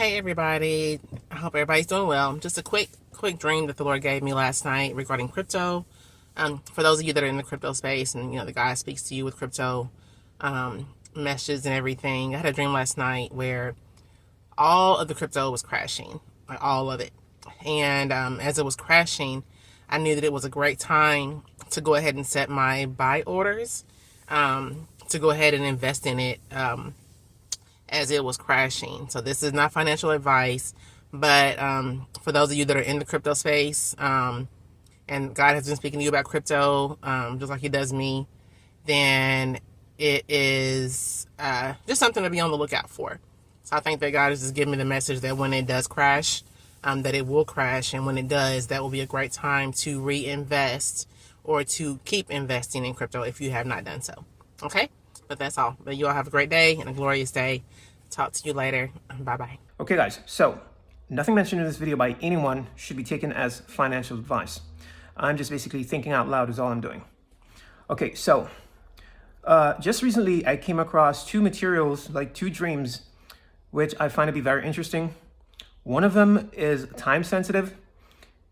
Hey everybody, I hope everybody's doing well. Just a quick dream that the Lord gave me last night regarding crypto. For those of you that are in the crypto space and the guy speaks to you with crypto messages and everything. I had a dream last night where all of the crypto was crashing, like all of it. And as it was crashing, I knew that it was a great time to go ahead and set my buy orders, to go ahead and invest in it as it was crashing. So this is not financial advice, but for those of you that are in the crypto space, and God has been speaking to you about crypto, just like he does me, then it is just something to be on the lookout for. So I think that God is just giving me the message that when it does crash, that it will crash. And when it does, that will be a great time to reinvest or to keep investing in crypto if you have not done so. Okay? But that's all. But you all have a great day and a glorious day. Talk to you later. Bye-bye. Okay, guys. So nothing mentioned in this video by anyone should be taken as financial advice. I'm just basically thinking out loud is all I'm doing. Okay, so just recently I came across two materials, like two dreams, which I find to be very interesting. One of them is time sensitive.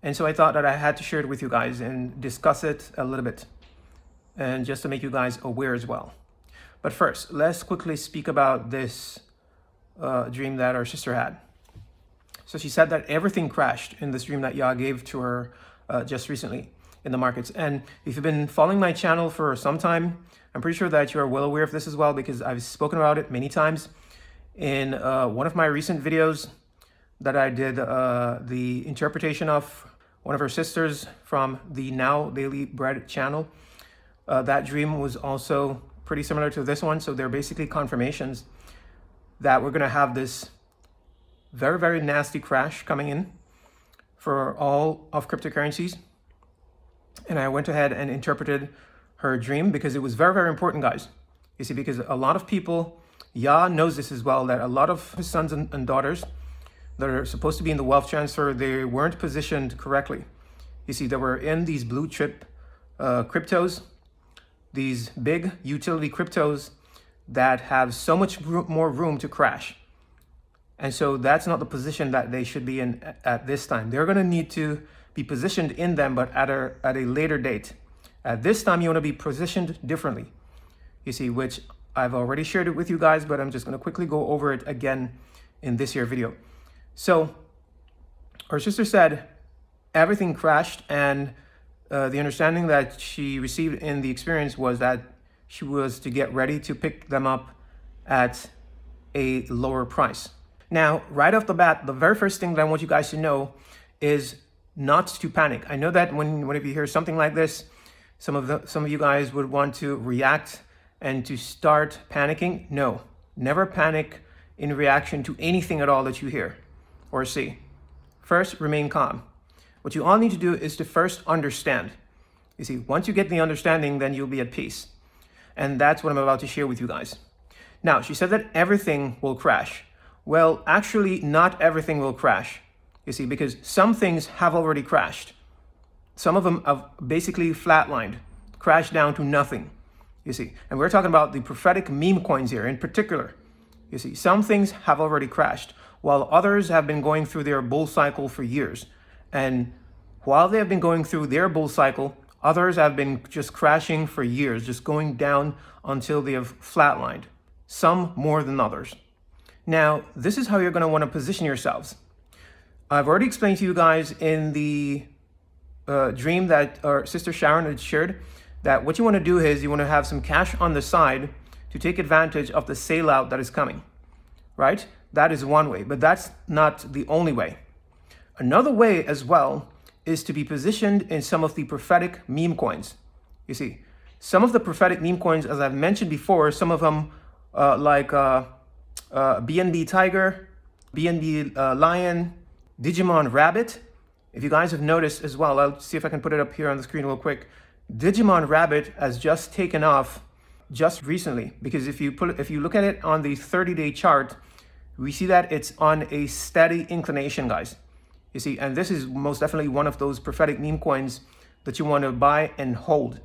And so I thought that I had to share it with you guys and discuss it a little bit. And just to make you guys aware as well. But first, let's quickly speak about this dream that our sister had. So she said that everything crashed in this dream that Yah gave to her just recently in the markets. And if you've been following my channel for some time, I'm pretty sure that you are well aware of this as well, because I've spoken about it many times in one of my recent videos that I did the interpretation of one of her sisters from the Now Daily Bread channel. That dream was also pretty similar to this one. So they're basically confirmations that we're going to have this very, very nasty crash coming in for all of cryptocurrencies. And I went ahead and interpreted her dream because it was very, very important, guys. You see, because a lot of people, Yah knows this as well, that a lot of his sons and daughters that are supposed to be in the wealth transfer, they weren't positioned correctly. You see, they were in these blue chip cryptos, these big utility cryptos that have so much more room to crash. And so that's not the position that they should be in at this time. They're going to need to be positioned in them, but at a later date. At this time, you want to be positioned differently. You see, which I've already shared it with you guys, but I'm just going to quickly go over it again in this here video. So our sister said everything crashed, and the understanding that she received in the experience was that she was to get ready to pick them up at a lower price. Now, right off the bat, the very first thing that I want you guys to know is not to panic. I know that whenever you hear something like this, some of you guys would want to react and to start panicking. No, never panic in reaction to anything at all that you hear or see. First, remain calm. What you all need to do is to first understand. You see, once you get the understanding, then you'll be at peace. And that's what I'm about to share with you guys. Now, she said that everything will crash. Well, actually, not everything will crash. You see, because some things have already crashed. Some of them have basically flatlined, crashed down to nothing. You see, and we're talking about the prophetic meme coins here in particular. You see, some things have already crashed, while others have been going through their bull cycle for years. And while they have been going through their bull cycle, others have been just crashing for years, just going down until they have flatlined, some more than others. Now, this is how you're going to want to position yourselves. I've already explained to you guys in the dream that our sister Sharon had shared that what you want to do is you want to have some cash on the side to take advantage of the sale out that is coming, right? That is one way, but that's not the only way. Another way as well is to be positioned in some of the prophetic meme coins. You see, some of the prophetic meme coins, as I've mentioned before, some of them like BNB Tiger, BNB Lion, Digimon Rabbit. If you guys have noticed as well, I'll see if I can put it up here on the screen real quick. Digimon Rabbit has just taken off just recently, because if you look at it on the 30-day chart, we see that it's on a steady inclination, guys. You see, and this is most definitely one of those prophetic meme coins that you want to buy and hold.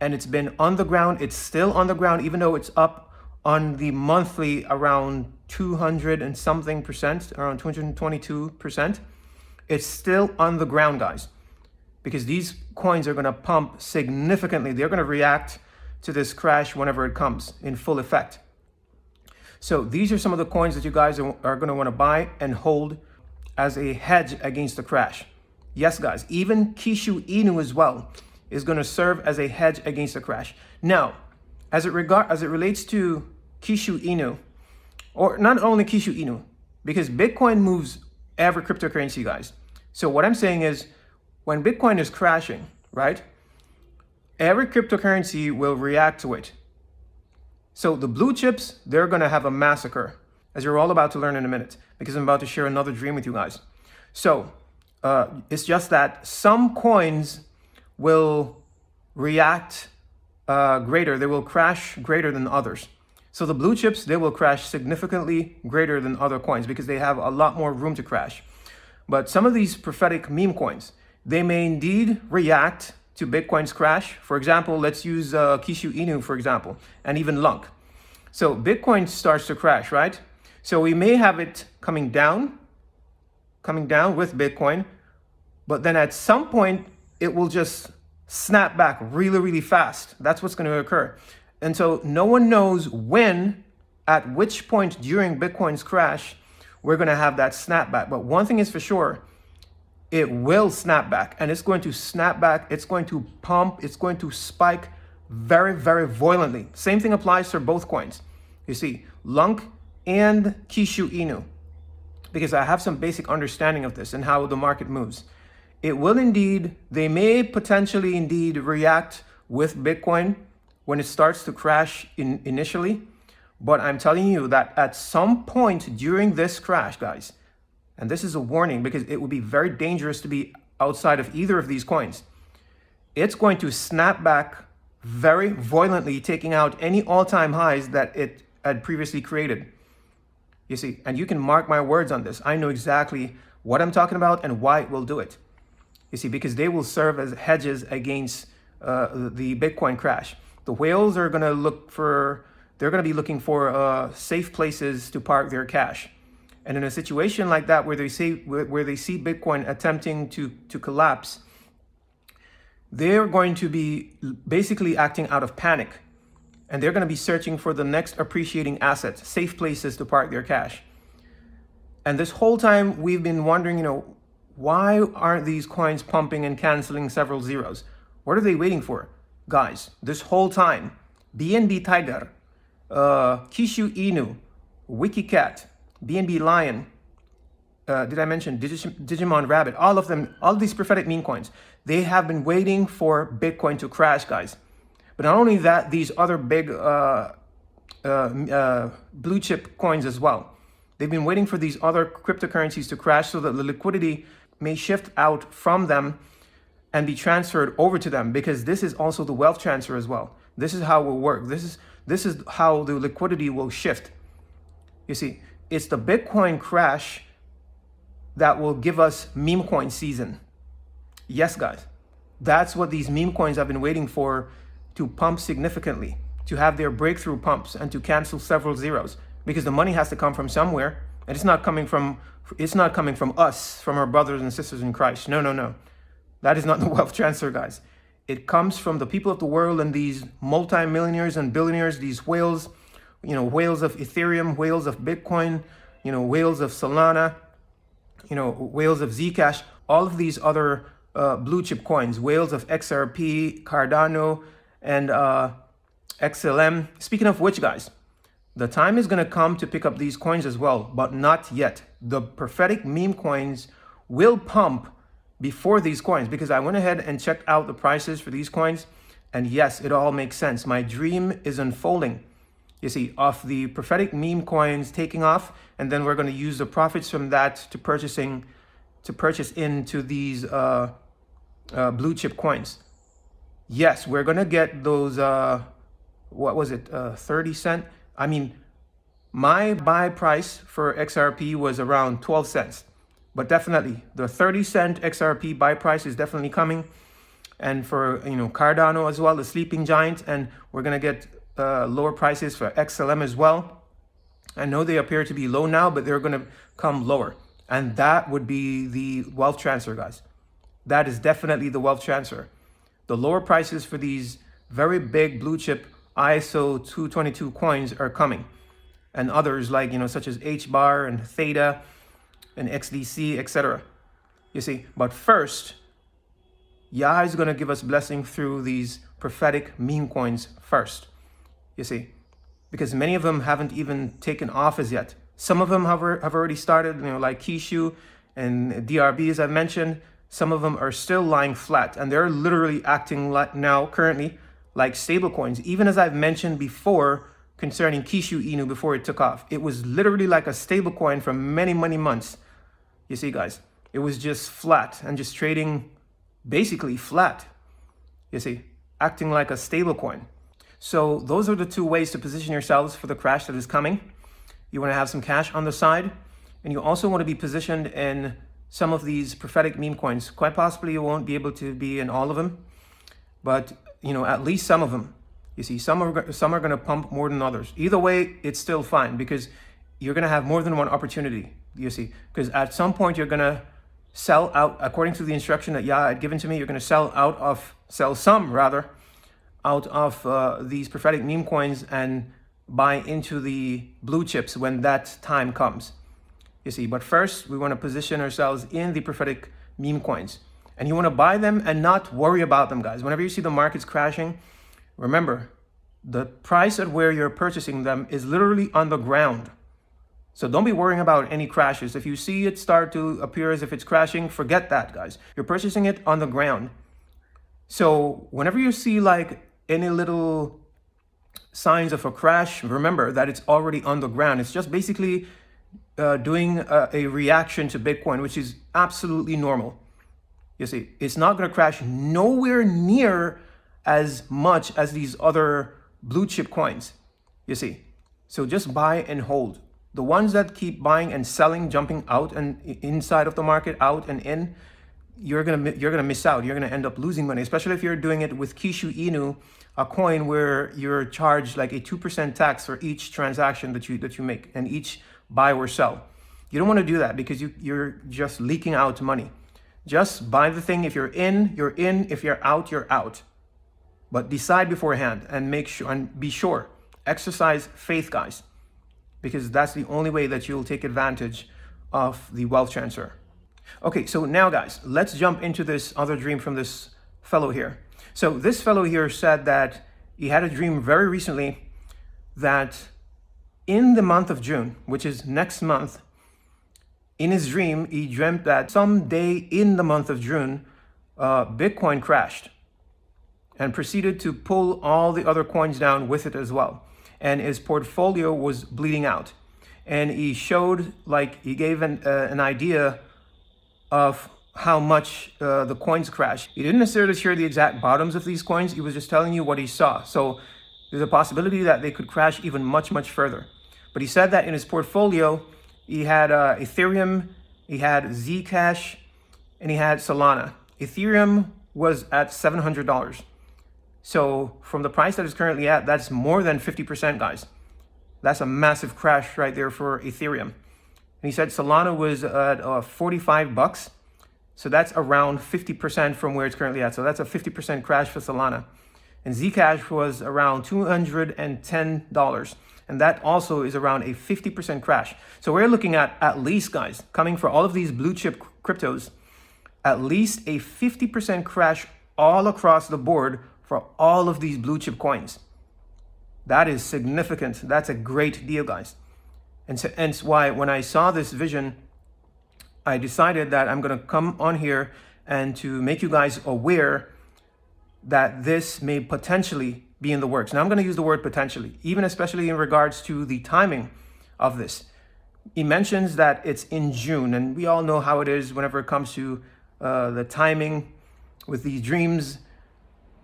And it's been on the ground. It's still on the ground, even though it's up on the monthly around 200 and something percent, around 222%. It's still on the ground, guys, because these coins are going to pump significantly. They're going to react to this crash whenever it comes in full effect. So these are some of the coins that you guys are going to want to buy and hold as a hedge against the crash. Yes, guys, even Kishu Inu as well is going to serve as a hedge against the crash. Now, as it relates to Kishu Inu, or not only Kishu Inu, because Bitcoin moves every cryptocurrency, guys. So what I'm saying is, when Bitcoin is crashing, right, every cryptocurrency will react to it. So the blue chips, they're going to have a massacre, as you're all about to learn in a minute, because I'm about to share another dream with you guys. So it's just that some coins will react greater. They will crash greater than others. So the blue chips, they will crash significantly greater than other coins because they have a lot more room to crash. But some of these prophetic meme coins, they may indeed react to Bitcoin's crash. For example, let's use Kishu Inu, for example, and even Lunk. So Bitcoin starts to crash, right? So we may have it coming down with Bitcoin, but then at some point, it will just snap back really, really fast. That's what's going to occur. And so no one knows when, at which point during Bitcoin's crash, we're going to have that snapback. But one thing is for sure, it will snap back, and it's going to snap back. It's going to pump. It's going to spike very, very violently. Same thing applies for both coins. You see, Lunk and Kishu Inu, because I have some basic understanding of this and how the market moves. It will indeed, they may potentially indeed react with Bitcoin when it starts to crash initially. But I'm telling you that at some point during this crash, guys, and this is a warning because it would be very dangerous to be outside of either of these coins, it's going to snap back very violently, taking out any all-time highs that it had previously created. You see, and you can mark my words on this. I know exactly what I'm talking about and why it will do it. You see, because they will serve as hedges against the Bitcoin crash. The whales are going to they're going to be looking for safe places to park their cash. And in a situation like that, where they see Bitcoin attempting to collapse, they're going to be basically acting out of panic. And they're going to be searching for the next appreciating asset, safe places to park their cash. And this whole time we've been wondering, why aren't these coins pumping and canceling several zeros? What are they waiting for? Guys, this whole time, BNB Tiger, Kishu Inu, WikiCat, BNB Lion, did I mention Digimon Rabbit? All of them, all of these prophetic meme coins, they have been waiting for Bitcoin to crash, guys. But not only that, these other big blue chip coins as well. They've been waiting for these other cryptocurrencies to crash so that the liquidity may shift out from them and be transferred over to them, because this is also the wealth transfer as well. This is how it will work. This is how the liquidity will shift. You see, it's the Bitcoin crash that will give us meme coin season. Yes, guys, that's what these meme coins have been waiting for, to pump significantly, to have their breakthrough pumps and to cancel several zeros, because the money has to come from somewhere, and it's not coming from us, from our brothers and sisters in Christ. No. That is not the wealth transfer, guys. It comes from the people of the world and these multimillionaires and billionaires, these whales, whales of Ethereum, whales of Bitcoin, whales of Solana, whales of Zcash, all of these other blue chip coins, whales of XRP, Cardano, and XLM. Speaking of which, guys, the time is going to come to pick up these coins as well, but not yet. The prophetic meme coins will pump before these coins, because I went ahead and checked out the prices for these coins, and yes, it all makes sense. My dream is unfolding, you see, of the prophetic meme coins taking off, and then we're going to use the profits from that to purchase into these blue chip coins. Yes, we're going to get those, 30 cent? I mean, my buy price for XRP was around 12 cents. But definitely, the 30-cent XRP buy price is definitely coming. And for, Cardano as well, the sleeping giant. And we're going to get lower prices for XLM as well. I know they appear to be low now, but they're going to come lower. And that would be the wealth transfer, guys. That is definitely the wealth transfer. The lower prices for these very big blue chip ISO 222 coins are coming. And others like, such as HBAR and Theta and XDC, etc. You see, but first, Yah is going to give us blessing through these prophetic meme coins first. You see, because many of them haven't even taken off as yet. Some of them have already started, like Kishu and DRB, as I've mentioned. Some of them are still lying flat, and they're literally acting like now currently like stable coins. Even as I've mentioned before concerning Kishu Inu before it took off, it was literally like a stable coin for many, many months. You see, guys, it was just flat and just trading basically flat. You see, acting like a stable coin. So those are the two ways to position yourselves for the crash that is coming. You want to have some cash on the side, and you also want to be positioned in some of these prophetic meme coins. Quite possibly you won't be able to be in all of them, but at least some of them. You see, some are going to pump more than others. Either way, it's still fine because you're going to have more than one opportunity. You see, because at some point you're going to sell out according to the instruction that Yah had given to me. You're going to sell some out of these prophetic meme coins and buy into the blue chips when that time comes. You see, but first we want to position ourselves in the prophetic meme coins, and you want to buy them and not worry about them, guys. Whenever you see the markets crashing, remember the price at where you're purchasing them is literally on the ground. So don't be worrying about any crashes. If you see it start to appear as if it's crashing, forget that, guys. You're purchasing it on the ground. So whenever you see like any little signs of a crash, remember that it's already on the ground. It's just basically doing a reaction to Bitcoin, which is absolutely normal. You see, it's not going to crash nowhere near as much as these other blue chip coins. You see, so just buy and hold. The ones that keep buying and selling, jumping out and inside of the market, out and in, you're gonna miss out. You're gonna end up losing money, especially if you're doing it with Kishu Inu, a coin where you're charged like a 2% tax for each transaction that you make and each buy or sell. You don't want to do that because you're just leaking out money. Just buy the thing. If you're in, you're in. If you're out, you're out. But decide beforehand and make sure and be sure. Exercise faith, guys, because that's the only way that you'll take advantage of the wealth transfer. Okay, so now guys, let's jump into this other dream from this fellow here. So this fellow here said that he had a dream very recently that in the month of June, which is next month, in his dream, he dreamt that someday in the month of June, Bitcoin crashed and proceeded to pull all the other coins down with it as well. And his portfolio was bleeding out. And he showed, like, he gave an idea of how much the coins crashed. He didn't necessarily share the exact bottoms of these coins. He was just telling you what he saw. So there's a possibility that they could crash even much, much further. But he said that in his portfolio, he had Ethereum, he had Zcash, and he had Solana. Ethereum was at $700. So from the price that it's currently at, that's more than 50%, guys. That's a massive crash right there for Ethereum. And he said Solana was at $45. So that's around 50% from where it's currently at. So that's a 50% crash for Solana. And Zcash was around $210. And that also is around a 50% crash. So we're looking at least, guys, coming for all of these blue chip cryptos, at least a 50% crash all across the board for all of these blue chip coins. That is significant. That's a great deal, guys. And so, hence why when I saw this vision, I decided that I'm going to come on here and to make you guys aware that this may potentially be in the works. Now I'm going to use the word potentially, even especially in regards to the timing of this. He mentions that it's in June, and we all know how it is whenever it comes to the timing with these dreams.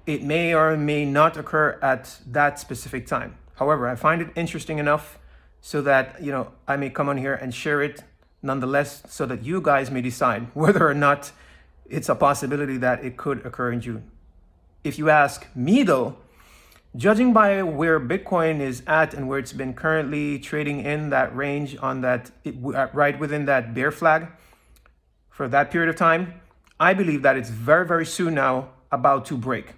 It may or may not occur at that specific time. However, I find it interesting enough so that, I may come on here and share it nonetheless, so that you guys may decide whether or not it's a possibility that it could occur in June. If you ask me though, Judging by where Bitcoin is at and where it's been currently trading in that range on that, right within that bear flag for that period of time, I believe that it's very, very soon now about to break.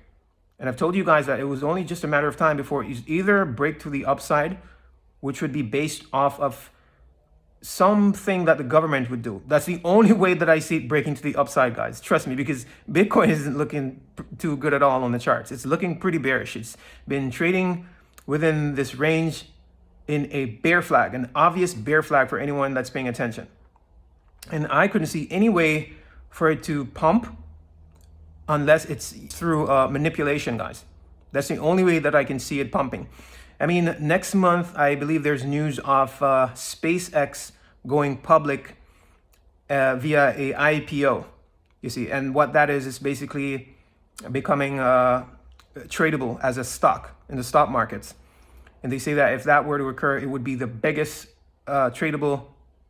And I've told you guys that it was only just a matter of time before it either break to the upside, which would be based off of something that the government would do. That's the only way that I see it breaking to the upside, guys. Trust me, because Bitcoin isn't looking too good at all on the charts. It's looking pretty bearish. It's been trading within this range in a bear flag, an obvious bear flag for anyone that's paying attention. And I couldn't see any way for it to pump unless it's through manipulation, guys. That's the only way that I can see it pumping. I mean, next month, I believe there's news of SpaceX going public via a IPO, you see. And what that is basically becoming tradable as a stock in the stock markets. And they say that if that were to occur, it would be the biggest tradable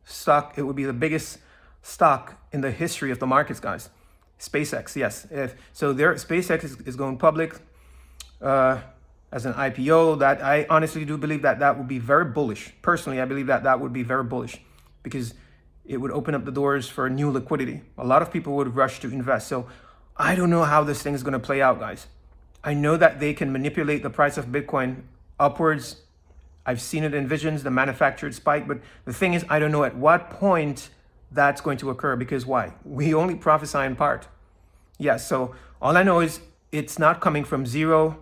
stock. It would be the biggest stock in the history of the markets, guys. SpaceX, yes. So SpaceX is going public as an IPO. That I honestly do believe that that would be very bullish. Personally, I believe that that would be very bullish because it would open up the doors for new liquidity. A lot of people would rush to invest. So I don't know how this thing is going to play out, guys. I know that they can manipulate the price of Bitcoin upwards. I've seen it in visions, the manufactured spike. But the thing is, I don't know at what point that's going to occur, because why? We only prophesy in part. Yeah, so all I know is it's not coming from zero.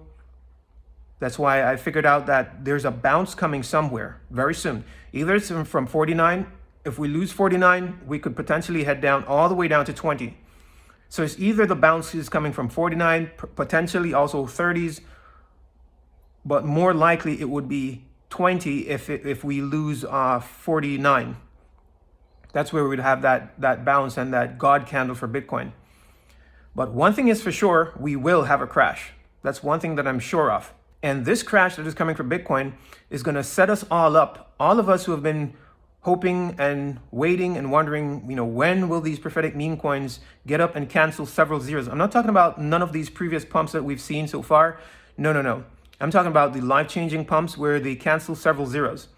That's why I figured out that there's a bounce coming somewhere very soon. Either it's from 49. If we lose 49, we could potentially head down all the way down to 20. So it's either the bounce is coming from 49, potentially also 30s, but more likely it would be 20 if we lose 49. That's where we'd have that bounce and that God candle for Bitcoin. But one thing is for sure, we will have a crash. That's one thing that I'm sure of. And this crash that is coming for Bitcoin is going to set us all up. All of us who have been hoping and waiting and wondering, when will these prophetic meme coins get up and cancel several zeros? I'm not talking about none of these previous pumps that we've seen so far. No. I'm talking about the life-changing pumps where they cancel several zeros.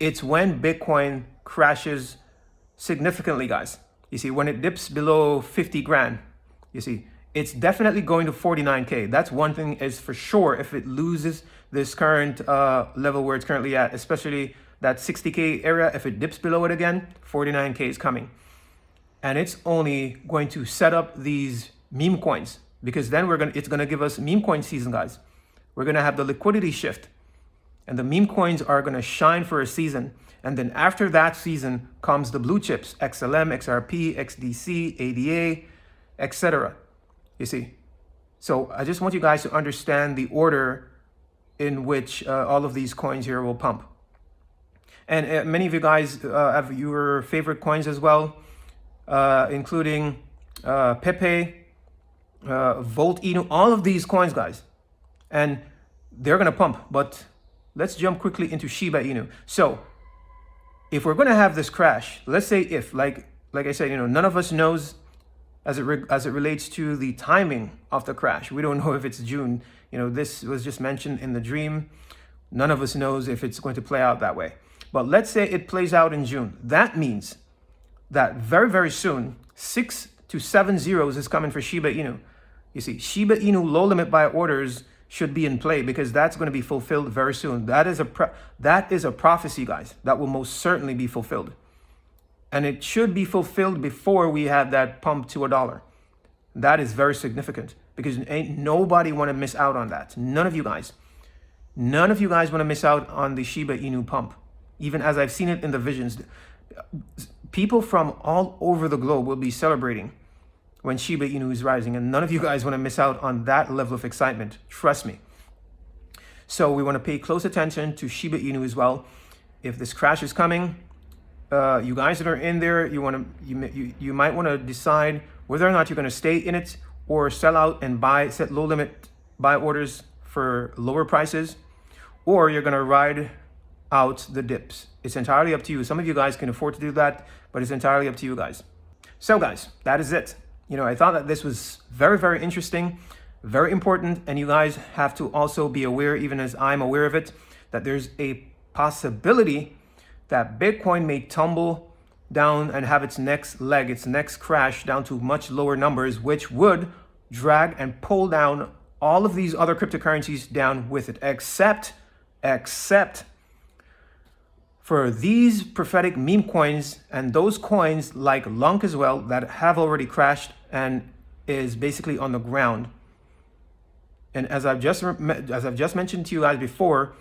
It's when Bitcoin crashes significantly, guys. You see, when it dips below 50 grand, you see, it's definitely going to 49K. That's one thing is for sure. If it loses this current level where it's currently at, especially that 60K area, if it dips below it again, 49K is coming. And it's only going to set up these meme coins, because then it's going to give us meme coin season, guys. We're going to have the liquidity shift, and the meme coins are going to shine for a season. And then after that season comes the blue chips, XLM, XRP, XDC, ADA, etc. You see? So I just want you guys to understand the order in which all of these coins here will pump. And many of you guys have your favorite coins as well, including Pepe, Volt, Inu, all of these coins, guys. And they're going to pump. But let's jump quickly into Shiba Inu. So if we're going to have this crash, let's say if, like I said, none of us knows as it relates to the timing of the crash. We don't know if it's June. This was just mentioned in the dream. None of us knows if it's going to play out that way. But let's say it plays out in June. That means that very, very soon, 6 to 7 zeros is coming for Shiba Inu. You see, Shiba Inu low limit buy orders should be in play, because that's going to be fulfilled very soon. That is a prophecy, guys, that will most certainly be fulfilled. And it should be fulfilled before we have that pump to $1. That is very significant, because ain't nobody want to miss out on that. None of you guys want to miss out on the Shiba Inu pump. Even as I've seen it in the visions, people from all over the globe will be celebrating when Shiba Inu is rising, and none of you guys want to miss out on that level of excitement. Trust me. So we want to pay close attention to Shiba Inu as well. If this crash is coming, you guys that are in there, you might want to decide whether or not you're going to stay in it or sell out and set low limit buy orders for lower prices, or you're going to ride out the dips. It's entirely up to you. Some of you guys can afford to do that, but it's entirely up to you guys. So guys, that is it. I thought that this was very, very interesting. Very important, and you guys have to also be aware, even as I'm aware of it, that there's a possibility that Bitcoin may tumble down and have its next leg, its next crash down to much lower numbers, which would drag and pull down all of these other cryptocurrencies down with it, except for these prophetic meme coins and those coins like Lunk as well that have already crashed and is basically on the ground. And as I've just mentioned to you guys before,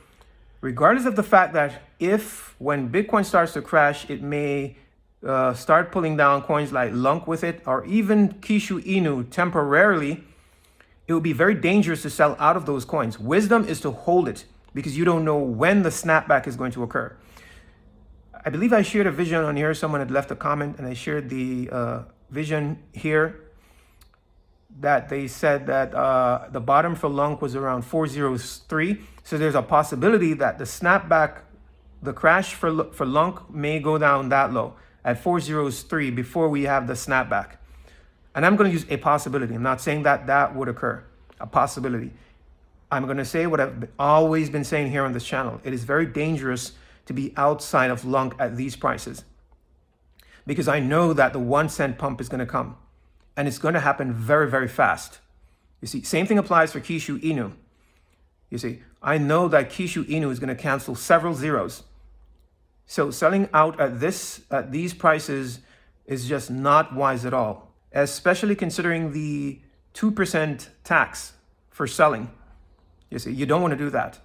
regardless of the fact that if when Bitcoin starts to crash, it may start pulling down coins like Lunk with it, or even Kishu Inu temporarily, it would be very dangerous to sell out of those coins. Wisdom is to hold it because you don't know when the snapback is going to occur. I believe I shared a vision on here. Someone had left a comment and I shared the vision here that they said that the bottom for Lunk was around 403. So there's a possibility that the snapback, the crash for Lunk may go down that low at 403 before we have the snapback. And I'm going to use a possibility. I'm not saying that that would occur. A possibility. I'm going to say what I've always been saying here on this channel. It is very dangerous to be outside of Lunk at these prices, because I know that the 1 cent pump is going to come and it's going to happen very, very fast. You see, same thing applies for Kishu Inu. You see, I know that Kishu Inu is going to cancel several zeros. So selling out at these prices is just not wise at all, especially considering the 2% tax for selling. You see, you don't want to do that.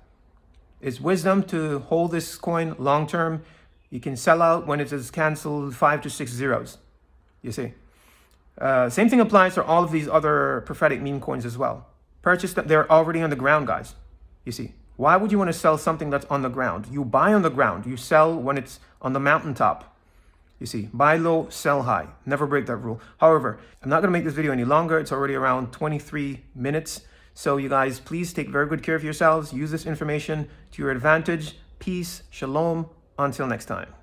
It's wisdom to hold this coin long term. You can sell out when it is canceled 5 to 6 zeros. You see. Same thing applies for all of these other prophetic meme coins as well. Purchase them. They're already on the ground, guys. You see. Why would you want to sell something that's on the ground? You buy on the ground. You sell when it's on the mountaintop. You see. Buy low, sell high. Never break that rule. However, I'm not going to make this video any longer. It's already around 23 minutes. So you guys, please take very good care of yourselves. Use this information to your advantage. Peace. Shalom. Until next time.